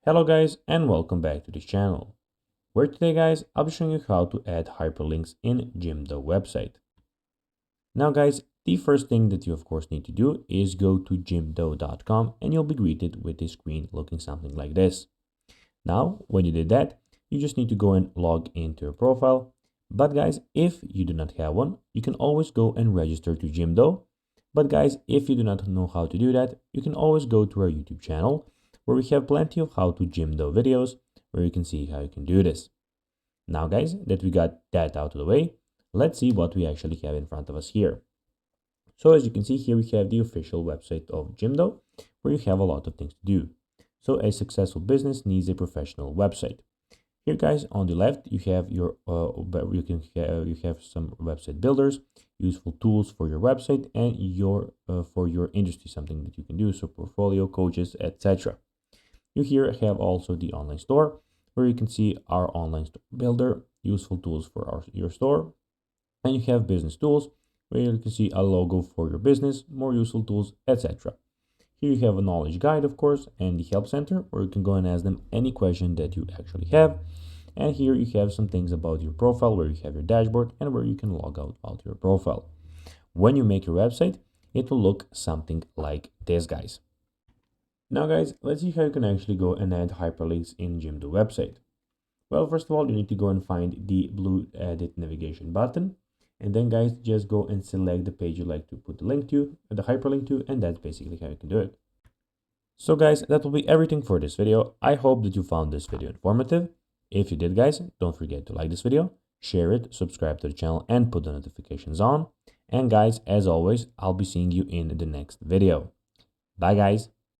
Hello guys and welcome back to this channel, where today guys I'll be showing you how to add hyperlinks in Jimdo website. Now guys, the first thing that you of course need to do is go to jimdo.com and you'll be greeted with a screen looking something like this. Now when you did that, you just need to go and log into your profile. But guys, if you do not have one, you can always go and register to Jimdo. But guys, if you do not know how to do that, you can always go to our YouTube channel, where we have plenty of how to Jimdo videos, where you can see how you can do this. Now guys, that we got that out of the way, let's see what we actually have in front of us here. So as you can see here, we have the official website of Jimdo, where you have a lot of things to do. So a successful business needs a professional website. Here guys, on the left, you have your you have some website builders, useful tools for your website, and your for your industry, something that you can do, so portfolio, coaches, etc. You here have also the online store, where you can see our online store builder, useful tools for your store, and you have business tools, where you can see a logo for your business, more useful tools, etc. Here you have a knowledge guide, of course, and the help center, where you can go and ask them any question that you actually have. And here you have some things about your profile, where you have your dashboard and where you can log out your profile. When you make your website, it will look something like this, guys. Now guys, let's see how you can actually go and add hyperlinks in Jimdo website. Well, first of all, you need to go and find the blue edit navigation button. And then guys, just go and select the page you'd like to put the link to, the hyperlink to, and that's basically how you can do it. So guys, that will be everything for this video. I hope that you found this video informative. If you did guys, don't forget to like this video, share it, subscribe to the channel, and put the notifications on. And guys, as always, I'll be seeing you in the next video. Bye guys.